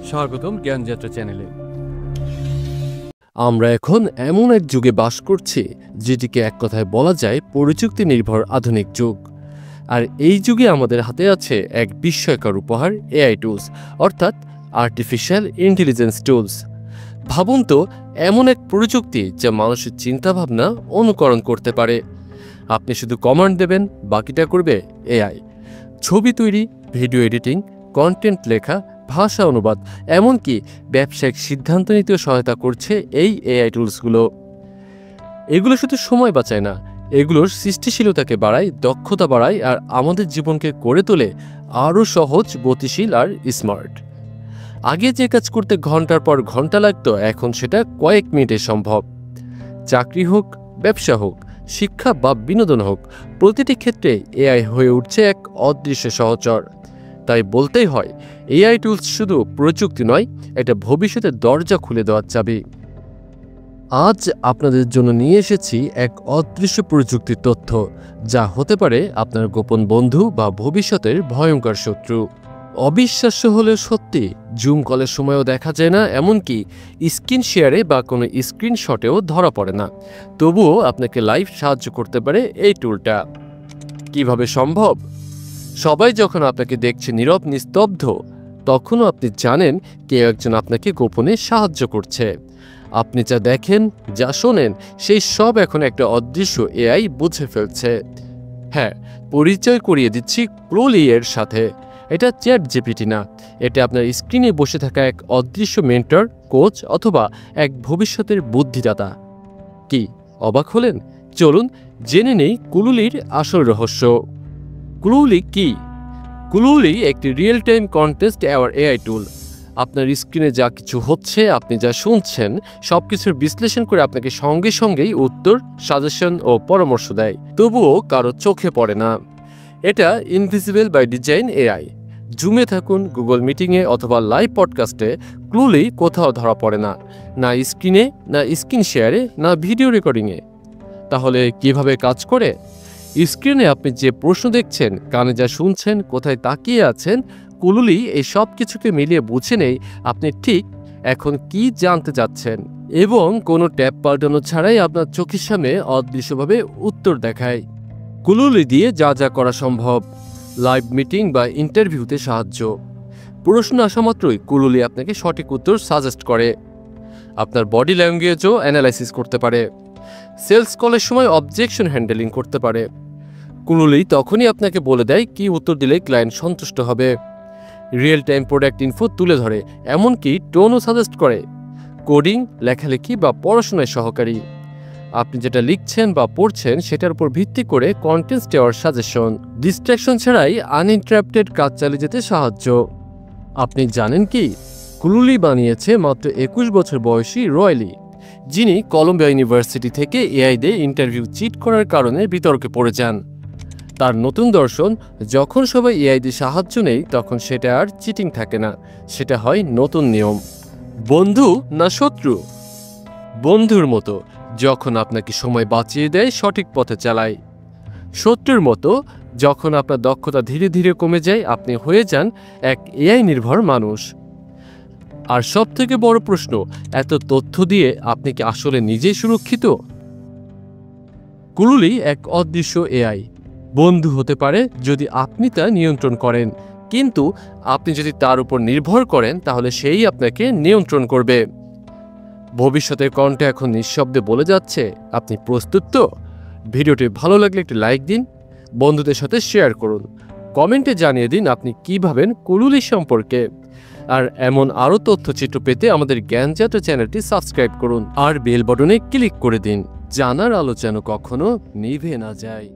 স্বাগতম জ্ঞানযাত্রা চ্যানেলে। আমরা এখন এমন এক যুগে বাস করছি যেটিকে এক কথায় বলা যায় প্রযুক্তি নির্ভর আধুনিক যুগ। আর এই যুগে আমাদের হাতে আছে এক বিস্ময়কর উপহার, এআই টুলস, অর্থাৎ আর্টিফিশিয়াল ইন্টেলিজেন্স টুলস। ভাবুন তো, এমন এক প্রযুক্তি যা মানুষের চিন্তাভাবনা অনুকরণ করতে পারে। আপনি শুধু কমান্ড দেবেন, বাকিটা করবে এআই। ছবি তৈরি, ভিডিও এডিটিং, কন্টেন্ট লেখা, ভাষা অনুবাদ, এমনকি ব্যবসায়িক সিদ্ধান্ত নিতেও সহায়তা করছে এই এআই টুলসগুলো। এগুলো শুধু সময় বাঁচায় না, এগুলোর সৃষ্টিশীলতাকে বাড়ায়, দক্ষতা বাড়ায়, আর আমাদের জীবনকে করে তোলে আরও সহজ, গতিশীল আর স্মার্ট। আগে যে কাজ করতে ঘন্টার পর ঘন্টা লাগতো, এখন সেটা কয়েক মিনিটে সম্ভব। চাকরি হোক, ব্যবসা হোক, শিক্ষা বা বিনোদন হোক, প্রতিটি ক্ষেত্রে এআই হয়ে উঠছে এক অদৃশ্য সহচর। তাই বলতেই হয়, এআই টুলস শুধু প্রযুক্তি নয়, এটা ভবিষ্যতের দরজা খুলে দেওয়ার চাবি। আজ আপনাদের জন্য নিয়ে এসেছি এক অদৃশ্য প্রযুক্তির তথ্য, যা হতে পারে আপনার গোপন বন্ধু বা ভবিষ্যতের ভয়ঙ্কর শত্রু। অবিশ্বাস্য হলেও সত্যি, জুম কলের সময়ও দেখা যায় না, এমনকি স্ক্রিন শেয়ারে বা কোনো স্ক্রিনশটেও ধরা পড়ে না। তবুও আপনাকে লাইভ সাহায্য করতে পারে এই টুলটা। কিভাবে সম্ভব? সবাই যখন আপনাকে দেখছে নীরব নিস্তব্ধ, তখনও আপনি জানেন কেউ একজন আপনাকে গোপনে সাহায্য করছে। আপনি যা দেখেন, যা শোনেন, সেই সব এখন একটা অদৃশ্য এআই বুঝে ফেলছে। হ্যাঁ, পরিচয় করিয়ে দিচ্ছি ক্লুলি এর সাথে। এটা চ্যাট জিপিটি না, এটা আপনার স্ক্রিনে বসে থাকা এক অদৃশ্য মেন্টর, কোচ অথবা এক ভবিষ্যতের বুদ্ধিদাতা। কি অবাক হলেন? চলুন জেনে নেই ক্লুলির আসল রহস্য। ক্লুলি কি? ক্লুলি একটি real time context aware AI টুল। আপনার স্ক্রিনে যা কিছু হচ্ছে, আপনি যা শুনছেন, সব কিছুর বিশ্লেষণ করে আপনাকে সঙ্গে সঙ্গেই উত্তর, সাজেশন ও পরামর্শ দেয়। তবুও কারো চোখে পড়ে না। এটা ইনভিজিবল বাই ডিজাইন এআই। জুমে থাকুন, গুগল মিটিংয়ে অথবা লাইভ পডকাস্টে, ক্লুলি কোথাও ধরা পড়ে না। না স্ক্রিনে, না স্ক্রিন শেয়ারে, না ভিডিও রেকর্ডিংয়ে। তাহলে কিভাবে কাজ করে? স্ক্রিনে আপনি যে প্রশ্ন দেখছেন, কানে যা শুনছেন, কোথায় তাকিয়ে আছেন, ক্লুলি এই সব কিছুকে মিলিয়ে বুঝে নেই আপনি ঠিক এখন কি জানতে চাচ্ছেন, এবং কোনো ট্যাব পাল্টানো ছাড়াই আপনার চোখের সামনে অদৃশ্যভাবে উত্তর দেখায়। ক্লুলি দিয়ে যা যা করা সম্ভব: লাইভ মিটিং বা ইন্টারভিউতে সাহায্য। প্রশ্ন আসা মাত্রই ক্লুলি আপনাকে সঠিক উত্তর সাজেস্ট করে। আপনার বডি ল্যাঙ্গুয়েজও অ্যানালাইসিস করতে পারে। সেলস কলের সময় অবজেকশন হ্যান্ডেলিং করতে পারে। ক্লুলি তখনই আপনাকে বলে দেয় কি উত্তর দিলে ক্লায়েন্ট সন্তুষ্ট হবে। রিয়েল টাইম প্রোডাক্ট ইনফো তুলে ধরে, এমনকি টোনও সাজেস্ট করে। কোডিং, লেখালেখি বা পড়াশোনায় সহকারী। আপনি যেটা লিখছেন বা পড়ছেন, সেটার উপর ভিত্তি করে কন্টেন্ট দেওয়ার সাজেশন। ডিস্ট্রাকশন ছাড়াই আনইন্টারাপ্টেড কাজ চালিয়ে যেতে সাহায্য। আপনি জানেন কি, ক্লুলি বানিয়েছে মাত্র 21 বছর বয়সী রয়লি, যিনি কলম্বিয়া ইউনিভার্সিটি থেকে এআই দিয়ে ইন্টারভিউ চিট করার কারণে বিতর্কে পড়ে যান। তার নতুন দর্শন, যখন সবাই এআই দিয়ে সাহায্য নেই, তখন সেটা আর চিটিং থাকে না, সেটা হয় নতুন নিয়ম। বন্ধু না শত্রু? বন্ধুর মতো, যখন আপনাকে সময় বাঁচিয়ে দেয়, সঠিক পথে চালায়। শত্রুর মতো, যখন আপনার দক্ষতা ধীরে ধীরে কমে যায়, আপনি হয়ে যান এক এআই নির্ভর মানুষ। আর সবথেকে বড় প্রশ্ন, এত তথ্য দিয়ে আপনি কি আসলে নিজেই সুরক্ষিত? ক্লুলি এক অদৃশ্য এআই। বন্ধু হতে পারে যদি আপনি তা নিয়ন্ত্রণ করেন, কিন্তু আপনি যদি তার উপর নির্ভর করেন, তাহলে সেই আপনাকে নিয়ন্ত্রণ করবে। ভবিষ্যতের কণ্ঠ এখন নিঃশব্দে বলে যাচ্ছে, আপনি প্রস্তুত তো? ভিডিওটি ভালো লাগলে একটি লাইক দিন, বন্ধুদের সাথে শেয়ার করুন, কমেন্টে জানিয়ে দিন আপনি কি ভাবেন ক্লুলি সম্পর্কে। আর এমন আরও তথ্যচিত্র পেতে আমাদের জ্ঞানযাত্রা চ্যানেলটি সাবস্ক্রাইব করুন আর বেল বাটনে ক্লিক করে দিন, জানার আলো যেন কখনো নিভে না যায়।